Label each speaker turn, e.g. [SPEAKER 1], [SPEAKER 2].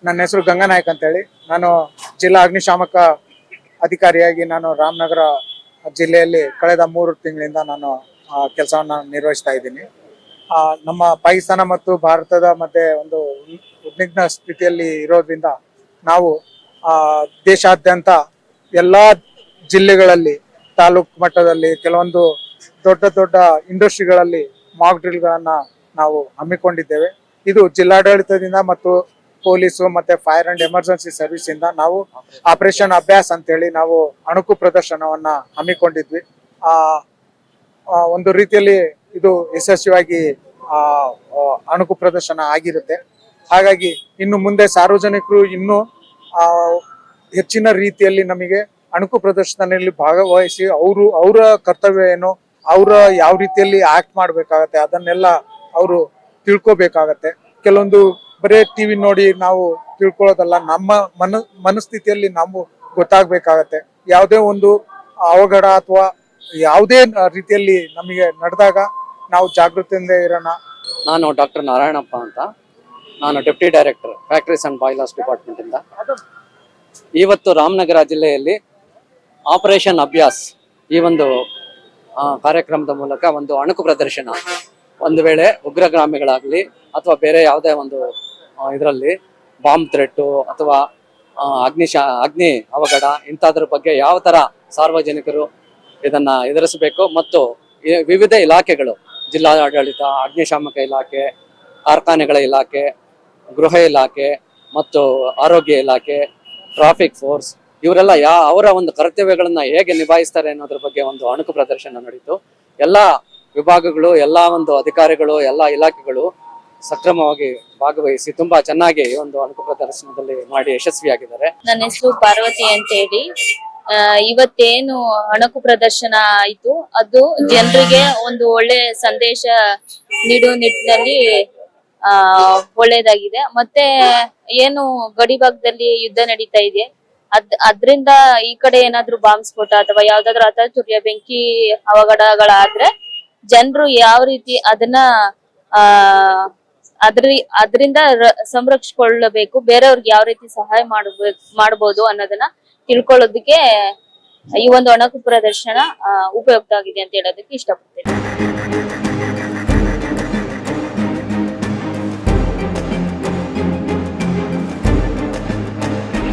[SPEAKER 1] ನನ್ನ ಹೆಸರು ಗಂಗಾನಾಯಕ್ ಅಂತೇಳಿ. ನಾನು ಜಿಲ್ಲಾ ಅಗ್ನಿಶಾಮಕ ಅಧಿಕಾರಿಯಾಗಿ ನಾನು ರಾಮನಗರ ಜಿಲ್ಲೆಯಲ್ಲಿ ಕಳೆದ 3 ತಿಂಗಳಿಂದ ನಾನು ಕೆಲಸವನ್ನ ನಿರ್ವಹಿಸ್ತಾ ಇದ್ದೀನಿ. ನಮ್ಮ ಪಾಕಿಸ್ತಾನ ಮತ್ತು ಭಾರತದ ಮಧ್ಯೆ ಒಂದು ಉದ್ವಿಗ್ನ ಸ್ಥಿತಿಯಲ್ಲಿ ಇರೋದ್ರಿಂದ ನಾವು ದೇಶಾದ್ಯಂತ ಎಲ್ಲಾ ಜಿಲ್ಲೆಗಳಲ್ಲಿ, ತಾಲೂಕು ಮಟ್ಟದಲ್ಲಿ, ಕೆಲವೊಂದು ದೊಡ್ಡ ದೊಡ್ಡ ಇಂಡಸ್ಟ್ರಿಗಳಲ್ಲಿ ಮಾಕ್ ಡ್ರಿಲ್ಗಳನ್ನ ನಾವು ಹಮ್ಮಿಕೊಂಡಿದ್ದೇವೆ. ಇದು ಜಿಲ್ಲಾಡಳಿತದಿಂದ ಮತ್ತು ಪೊಲೀಸು ಮತ್ತೆ ಫೈರ್ ಅಂಡ್ ಎಮರ್ಜೆನ್ಸಿ ಸರ್ವಿಸ್ ಇಂದ ನಾವು ಆಪರೇಷನ್ ಅಭ್ಯಾಸ್ ಅಂತೇಳಿ ನಾವು ಅಣುಕು ಪ್ರದರ್ಶನವನ್ನ ಹಮ್ಮಿಕೊಂಡಿದ್ವಿ. ಒಂದು ರೀತಿಯಲ್ಲಿ ಇದು ಯಶಸ್ವಿಯಾಗಿ ಅಣುಕು ಪ್ರದರ್ಶನ ಆಗಿರುತ್ತೆ. ಹಾಗಾಗಿ ಇನ್ನು ಮುಂದೆ ಸಾರ್ವಜನಿಕರು ಇನ್ನೂ ಹೆಚ್ಚಿನ ರೀತಿಯಲ್ಲಿ ನಮಗೆ ಅಣುಕು ಪ್ರದರ್ಶನದಲ್ಲಿ ಭಾಗವಹಿಸಿ ಅವರ ಕರ್ತವ್ಯ ಏನು, ಅವರ ಯಾವ ರೀತಿಯಲ್ಲಿ ಆಕ್ಟ್ ಮಾಡ್ಬೇಕಾಗತ್ತೆ ಅದನ್ನೆಲ್ಲ ಅವರು ತಿಳ್ಕೊಬೇಕಾಗತ್ತೆ. ಕೆಲವೊಂದು ಬರೇ ಟಿವಿ ನೋಡಿ ನಾವು ತಿಳ್ಕೊಳ್ಳೋದಲ್ಲ, ನಮ್ಮ ಮನಸ್ಥಿತಿಯಲ್ಲಿ ನಾವು ಗೊತ್ತಾಗ್ಬೇಕಾಗತ್ತೆ. ಯಾವುದೇ ಒಂದು ಅವಘಡ ಅಥವಾ ಯಾವುದೇ ರೀತಿಯಲ್ಲಿ ನಮಗೆ ನಡೆದಾಗ ನಾವು ಜಾಗೃತಿಯಿಂದ ಇರೋಣ.
[SPEAKER 2] ನಾನು ಡಾಕ್ಟರ್ ನಾರಾಯಣಪ್ಪ ಅಂತ, ನಾನು deputy director factories and boilers department ಇಂದ. ಇವತ್ತು ರಾಮನಗರ ಜಿಲ್ಲೆಯಲ್ಲಿ ಆಪರೇಷನ್ ಅಭ್ಯಾಸ್ ಈ ಒಂದು ಕಾರ್ಯಕ್ರಮದ ಮೂಲಕ ಒಂದು ಅಣುಕು ಪ್ರದರ್ಶನ, ಒಂದು ವೇಳೆ ಉಗ್ರಗಾಮಿಗಳಾಗ್ಲಿ ಅಥವಾ ಬೇರೆ ಯಾವುದೇ ಒಂದು ಇದರಲ್ಲಿ ಬಾಂಬ್ ಥ್ರೆಟ್ಟು ಅಥವಾ ಅಗ್ನಿ ಅವಘಡ ಇಂಥದ್ರ ಬಗ್ಗೆ ಯಾವ ತರ ಸಾರ್ವಜನಿಕರು ಇದನ್ನ ಎದುರಿಸಬೇಕು ಮತ್ತು ವಿವಿಧ ಇಲಾಖೆಗಳು, ಜಿಲ್ಲಾಡಳಿತ, ಅಗ್ನಿಶಾಮಕ ಇಲಾಖೆ, ಕಾರ್ಖಾನೆಗಳ ಇಲಾಖೆ, ಗೃಹ ಇಲಾಖೆ ಮತ್ತು ಆರೋಗ್ಯ ಇಲಾಖೆ, ಟ್ರಾಫಿಕ್ ಫೋರ್ಸ್, ಇವರೆಲ್ಲ ಅವರ ಒಂದು ಕರ್ತವ್ಯಗಳನ್ನ ಹೇಗೆ ನಿಭಾಯಿಸ್ತಾರೆ ಅನ್ನೋದ್ರ ಬಗ್ಗೆ ಒಂದು ಅಣುಕು ಪ್ರದರ್ಶನ ನಡೀತು. ಎಲ್ಲ ವಿಭಾಗಗಳು, ಎಲ್ಲ ಒಂದು ಅಧಿಕಾರಿಗಳು, ಎಲ್ಲ ಇಲಾಖೆಗಳು ಸಕ್ರಮವಾಗಿ ಭಾಗವಹಿಸಿ ತುಂಬಾ ಚೆನ್ನಾಗಿ ಈ ಒಂದು ಅಣುಕು ಪ್ರದರ್ಶನದಲ್ಲಿ ಮಾಡಿ ಯಶಸ್ವಿಯಾಗಿದ್ದಾರೆ.
[SPEAKER 3] ನನ್ನ ಹೆಸರು ಪಾರ್ವತಿ ಅಂತ ಹೇಳಿ. ಇವತ್ತೇನು ಅಣುಕು ಪ್ರದರ್ಶನ ಆಯ್ತು, ಅದು ಜನರಿಗೆ ಒಂದು ಒಳ್ಳೆ ಸಂದೇಶ ನೀಡುವ ನಿಟ್ಟಿನಲ್ಲಿ ಒಳ್ಳೇದಾಗಿದೆ. ಮತ್ತೆ ಏನು ಗಡಿ ಭಾಗದಲ್ಲಿ ಯುದ್ಧ ನಡೀತಾ ಇದೆ, ಅದ್ರಿಂದ ಈ ಕಡೆ ಏನಾದ್ರು ಬಾಂಬ್ ಸ್ಫೋಟ ಅಥವಾ ಯಾವ್ದಾದ್ರು ಅತತುರ್ಯ ಬೆಂಕಿ ಅವಘಡಗಳಾದ್ರೆ ಜನರು ಯಾವ ರೀತಿ ಅದನ್ನ ಅದರಿಂದ ಸಂರಕ್ಷಿಸಿಕೊಳ್ಳಬೇಕು, ಬೇರೆಯವ್ರಿಗೆ ಯಾವ ರೀತಿ ಸಹಾಯ ಮಾಡಬಹುದು ಅನ್ನೋದನ್ನ ತಿಳ್ಕೊಳ್ಳೋದಕ್ಕೆ ಈ ಒಂದು ಅಣುಕು ಪ್ರದರ್ಶನ ಉಪಯುಕ್ತ ಆಗಿದೆ ಅಂತ ಹೇಳೋದಕ್ಕೆ ಇಷ್ಟಪಡ್ತೇನೆ.